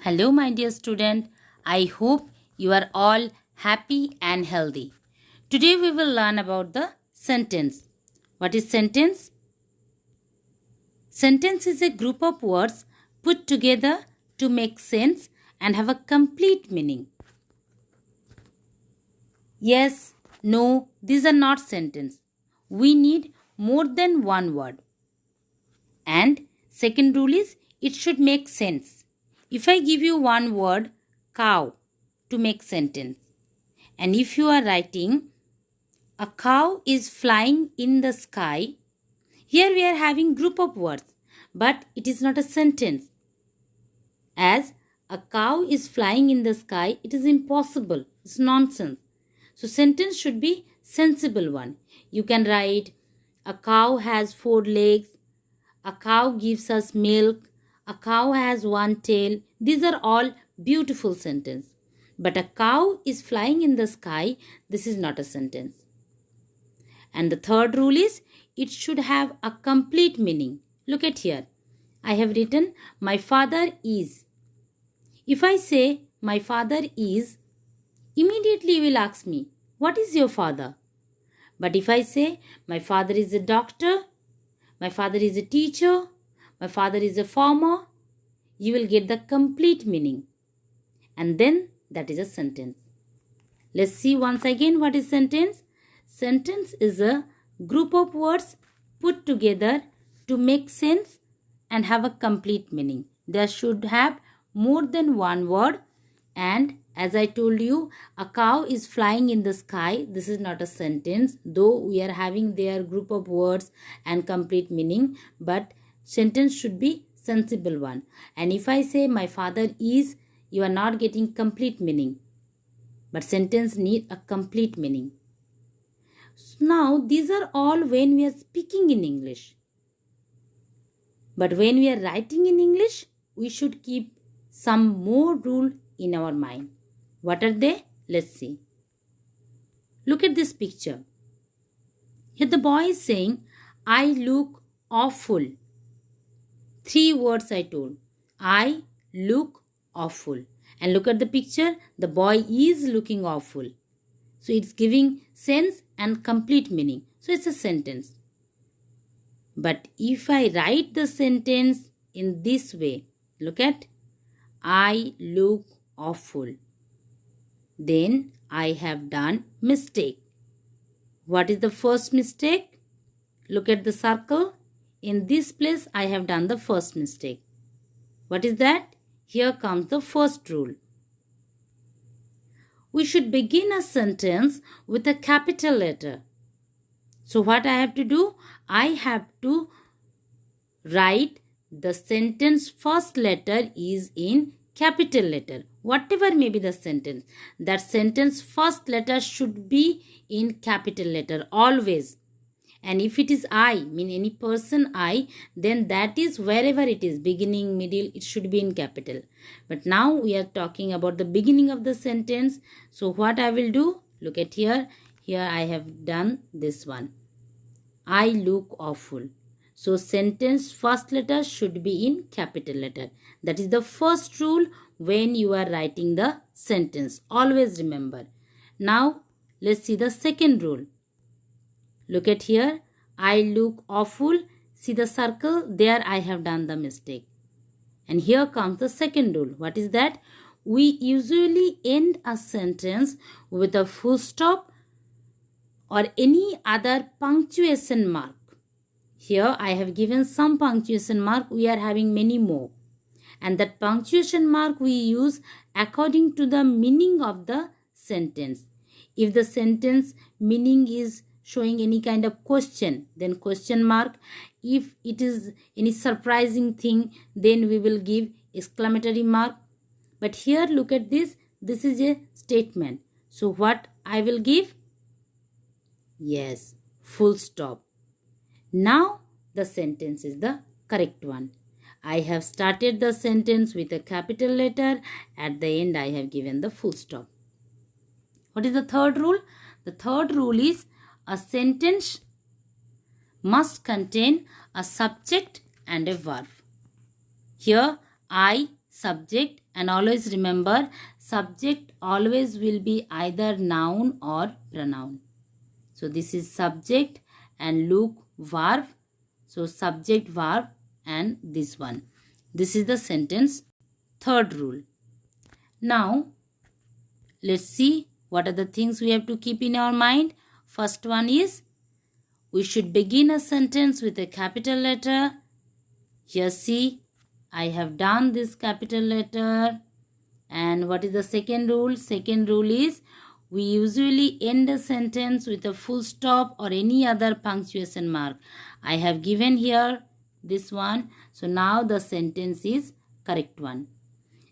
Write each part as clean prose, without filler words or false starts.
Hello, my dear student. I hope you are all happy and healthy. Today we will learn about the sentence. What is sentence? Sentence is a group of words put together to make sense and have a complete meaning. Yes, no, these are not sentence. We need more than one word. And second rule is it should make sense. If I give you one word, cow, to make sentence, and if you are writing a cow is flying in the sky, here we are having group of words, but it is not a sentence. As a cow is flying in the sky, it is impossible. It's nonsense. So sentence should be sensible one. You can write a cow has 4 legs, a cow gives us milk, a cow has one tail. These are all beautiful sentences. But a cow is flying in the sky, this is not a sentence. And the third rule is it should have a complete meaning. Look at here. I have written my father is. If I say my father is, immediately you will ask me, what is your father? But if I say my father is a doctor, my father is a teacher, my father is a farmer, you will get the complete meaning. And then that is a sentence. Let's see once again what is sentence. Sentence is a group of words put together to make sense and have a complete meaning. There should have more than one word, and as I told you, a cow is flying in the sky. This is not a sentence, though we are having their group of words and complete meaning, but sentence should be sensible one. And if I say my father is, you are not getting complete meaning, but sentence need a complete meaning. So now these are all when we are speaking in English. But when we are writing in English, we should keep some more rule in our mind. What are they? Let's see. Look at this picture. Here the boy is saying, I look awful. 3 words I told. I look awful. And look at the picture. The boy is looking awful. So it's giving sense and complete meaning. So it's a sentence. But if I write the sentence in this way, look at, I look awful, then I have done mistake. What is the first mistake? Look at the circle. In this place, I have done the first mistake. What is that? Here comes the first rule. We should begin a sentence with a capital letter. So what I have to do? I have to write the sentence first letter is in capital letter. Whatever may be the sentence, that sentence first letter should be in capital letter always. And if it is I, mean any person I, then that is wherever it is, beginning, middle, it should be in capital. But now we are talking about the beginning of the sentence. So what I will do? Look at here. Here I have done this one. I look awful. So sentence first letter should be in capital letter. That is the first rule when you are writing the sentence. Always remember. Now let's see the second rule. Look at here. I look awful. See the circle? There I have done the mistake. And here comes the second rule. What is that? We usually end a sentence with a full stop or any other punctuation mark. Here I have given some punctuation mark. We are having many more. And that punctuation mark we use according to the meaning of the sentence. If the sentence meaning is showing any kind of question, then question mark. If it is any surprising thing, then we will give exclamatory mark. But here look at this. This is a statement. So what I will give? Yes, full stop. Now the sentence is the correct one. I have started the sentence with a capital letter. At the end I have given the full stop. What is the third rule? The third rule is a sentence must contain a subject and a verb. Here I subject, and always remember subject always will be either noun or pronoun. So this is subject and look verb. So subject verb and this one. This is the sentence third rule. Now let's see what are the things we have to keep in our mind. First one is we should begin a sentence with a capital letter. Here see, I have done this capital letter. And what is the second rule? Second rule is we usually end a sentence with a full stop or any other punctuation mark. I have given here this one. So now the sentence is correct one.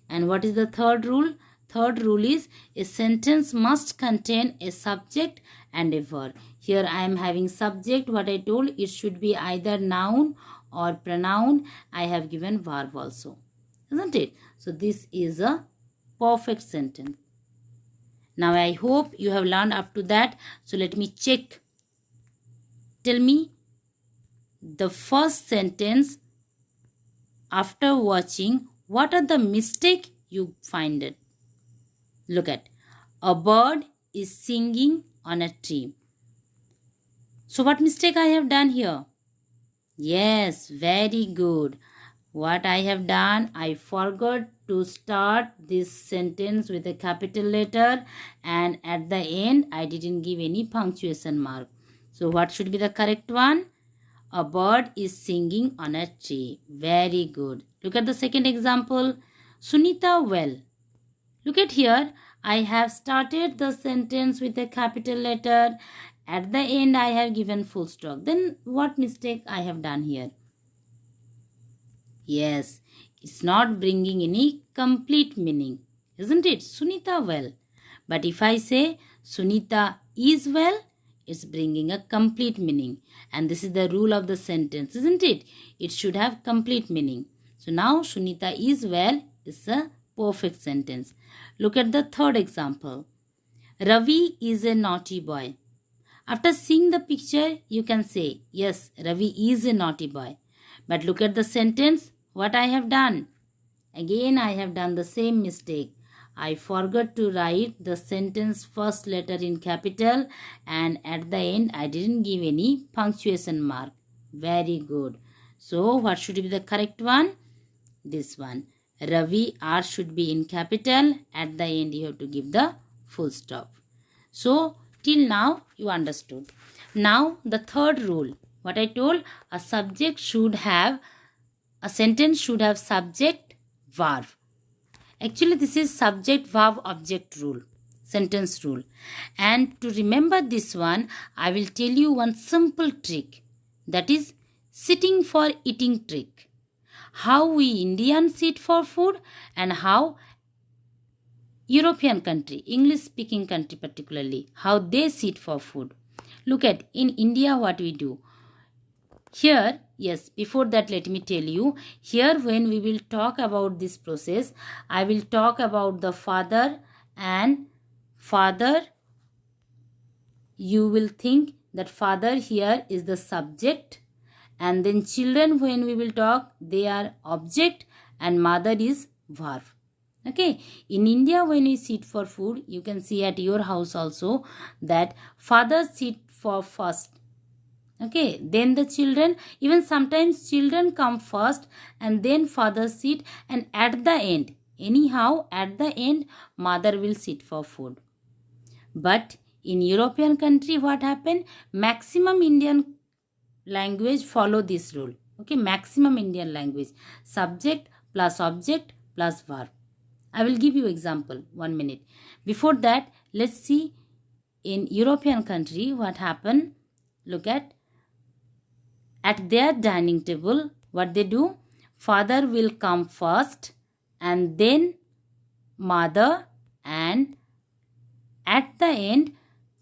And what is the third rule? Third rule is a sentence must contain a subject and a verb. Here I am having subject. What I told, it should be either noun or pronoun. I have given verb also. Isn't it? So this is a perfect sentence. Now I hope you have learned up to that. So let me check. Tell me the first sentence after watching. What are the mistakes you find it? Look at, a bird is singing on a tree. So what mistake I have done here? Yes, very good. What I have done, I forgot to start this sentence with a capital letter, and at the end I didn't give any punctuation mark. So what should be the correct one? A bird is singing on a tree. Very good. Look at the second example. Sunita well. Look at here. I have started the sentence with a capital letter. At the end I have given full stop. Then what mistake I have done here? Yes, it's not bringing any complete meaning. Isn't it? Sunita well. But if I say Sunita is well, it's bringing a complete meaning. And this is the rule of the sentence, isn't it? It should have complete meaning. So now Sunita is well is a perfect sentence. Look at the third example. Ravi is a naughty boy. After seeing the picture, you can say, yes, Ravi is a naughty boy. But look at the sentence, what I have done. Again, I have done the same mistake. I forgot to write the sentence first letter in capital, and at the end I didn't give any punctuation mark. Very good. So what should be the correct one? This one. Ravi, R should be in capital. At the end you have to give the full stop. So till now you understood. Now the third rule. What I told, a sentence should have subject, verb. Actually, this is subject, verb, object rule, sentence rule. And to remember this one, I will tell you one simple trick. That is sitting for eating trick. How we Indians sit for food and how European country, English speaking country particularly, how they sit for food. Look at, in India what we do. Here, yes, before that let me tell you, here when we will talk about this process, I will talk about the father, and father, you will think that father here is the subject, and then children when we will talk, they are object, and mother is verb. Okay, in India when we sit for food, you can see at your house also that father sit for first. Okay, then the children, even sometimes children come first and then father sit, and at the end, anyhow at the end mother will sit for food. But in European country what happened? Maximum Indian language follow this rule. Okay, maximum Indian language. Subject plus object plus verb. I will give you example, 1 minute. Before that, let's see in European country what happened. Look at their dining table, what they do, father will come first and then mother, and at the end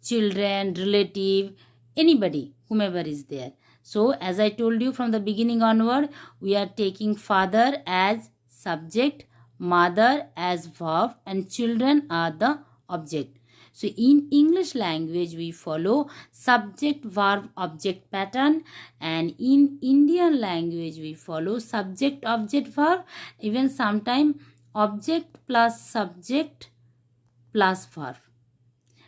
children, relative, anybody, whomever is there. So as I told you from the beginning onward, we are taking father as subject, mother as verb, and children are the object. So in English language, we follow subject, verb, object pattern, and in Indian language, we follow subject, object, verb, even sometime object plus subject plus verb.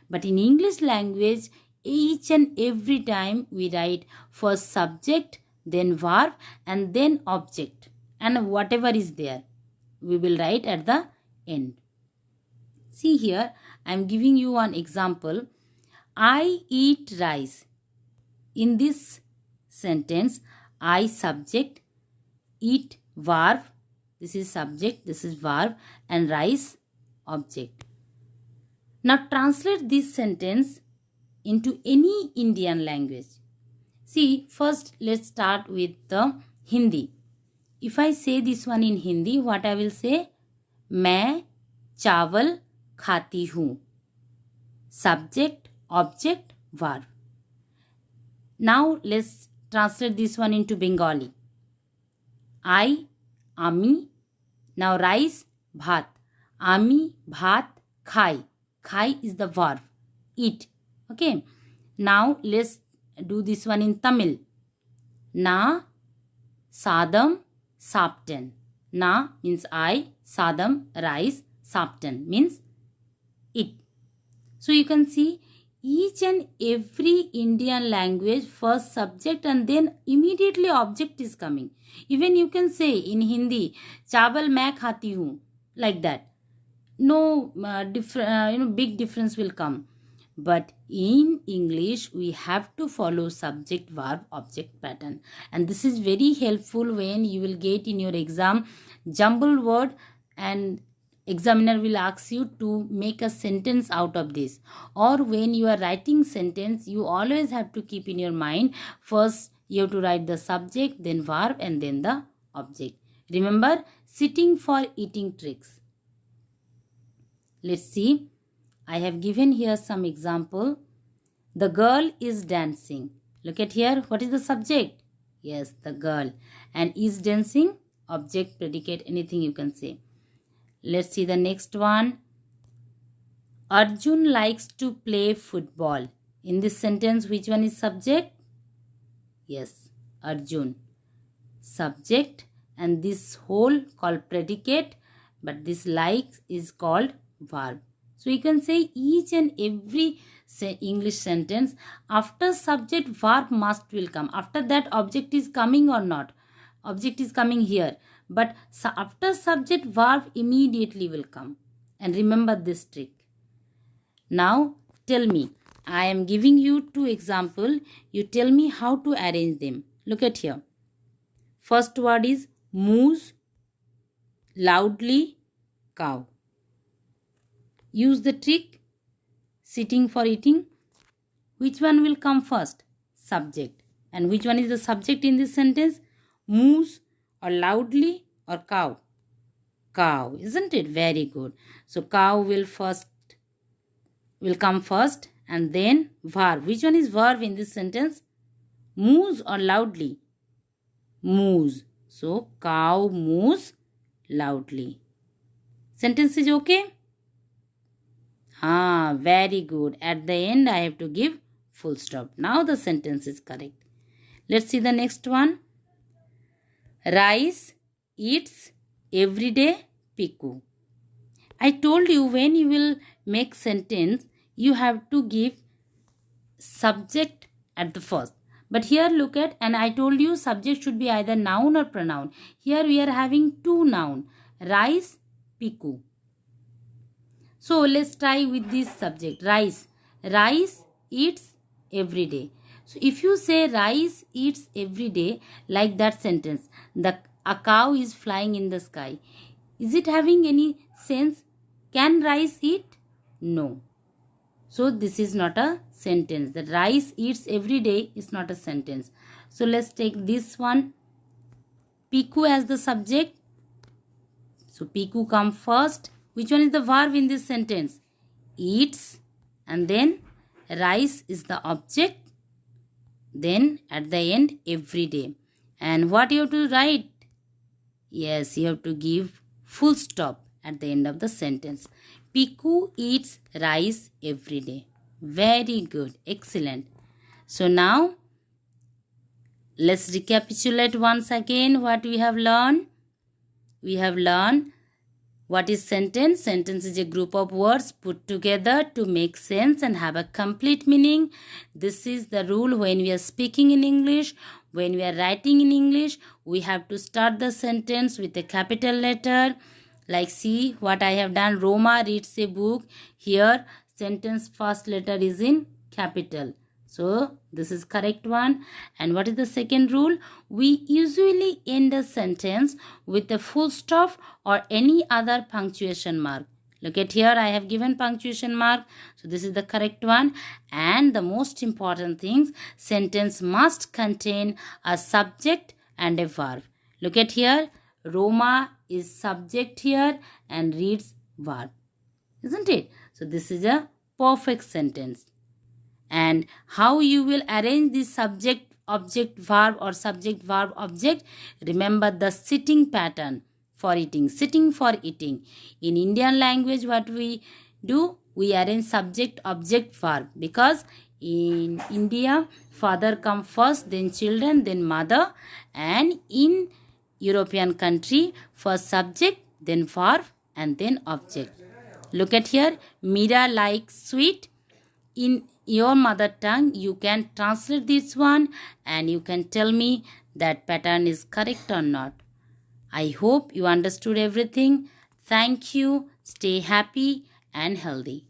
But in English language, each and every time we write first subject, then verb, and then object, and whatever is there, we will write at the end. See here, I am giving you one example. I eat rice. In this sentence, I subject, eat verb, this is subject, this is verb, and rice object. Now translate this sentence into any Indian language. See, first let's start with the Hindi. If I say this one in Hindi, what I will say? मैं चावल खाती हूँ. Subject, object, verb. Now let's translate this one into Bengali. I, ami. Now rice, bhat. Ami, bhat, khai. Khai is the verb. Eat. Okay. Now let's do this one in Tamil. Na, sadam, sapten. Na means I, sadam, rice, sapten means it. So you can see each and every Indian language first subject and then immediately object is coming. Even you can say in Hindi, चावल मैं खाती हूँ, like that. No big difference will come. But in English, we have to follow subject, verb, object pattern. And this is very helpful when you will get in your exam jumbled word and examiner will ask you to make a sentence out of this. Or when you are writing sentence, you always have to keep in your mind, first you have to write the subject, then verb, and then the object. Remember, sitting for eating tricks. Let's see. I have given here some example. The girl is dancing. Look at here. What is the subject? Yes, the girl. And is dancing, object, predicate, anything you can say. Let's see the next one. Arjun likes to play football. In this sentence, which one is subject? Yes, Arjun. Subject, and this whole called predicate, but this likes is called verb. So you can say each and every English sentence, after subject, verb must will come. After that, object is coming or not. Object is coming here. But after subject, verb immediately will come. And remember this trick. Now, tell me. I am giving you two examples. You tell me how to arrange them. Look at here. First word is moose, loudly, cow. Use the trick, sitting for eating. Which one will come first? Subject. And which one is the subject in this sentence? Moose or loudly or cow? Cow, isn't it? Very good. So cow will come first and then verb. Which one is verb in this sentence? Moose or loudly? Moose. So cow moose loudly. Sentence is okay? Very good. At the end, I have to give full stop. Now the sentence is correct. Let's see the next one. Rice eats every day piku. I told you when you will make sentence, you have to give subject at the first. But here look at, and I told you subject should be either noun or pronoun. Here we are having two noun. Rice, piku. So let's try with this subject, rice. Rice eats every day. So if you say rice eats every day, like that sentence, a cow is flying in the sky. Is it having any sense? Can rice eat? No. So this is not a sentence. The rice eats every day is not a sentence. So let's take this one. Piku as the subject. So piku come first. Which one is the verb in this sentence? Eats, and then rice is the object. Then at the end, every day. And what you have to write? Yes, you have to give full stop at the end of the sentence. Piku eats rice every day. Very good. Excellent. So now, let's recapitulate once again what we have learned. We have learned what is sentence. Sentence is a group of words put together to make sense and have a complete meaning. This is the rule when we are speaking in English. When we are writing in English, we have to start the sentence with a capital letter. Like, see what I have done. Roma reads a book. Here, sentence first letter is in capital. So, this is correct one. And what is the second rule? We usually end a sentence with a full stop or any other punctuation mark. Look at here, I have given punctuation mark. So, this is the correct one. And the most important things, sentence must contain a subject and a verb. Look at here, Roma is subject here and reads verb. Isn't it? So, this is a perfect sentence. And how you will arrange this subject, object, verb or subject, verb, object? Remember the sitting pattern for eating. Sitting for eating. In Indian language, what we do? We arrange subject, object, verb. Because in India, father come first, then children, then mother. And in European country, first subject, then verb, and then object. Look at here. Mira likes sweet. In your mother tongue, you can translate this one and you can tell me that pattern is correct or not. I hope you understood everything. Thank you. Stay happy and healthy.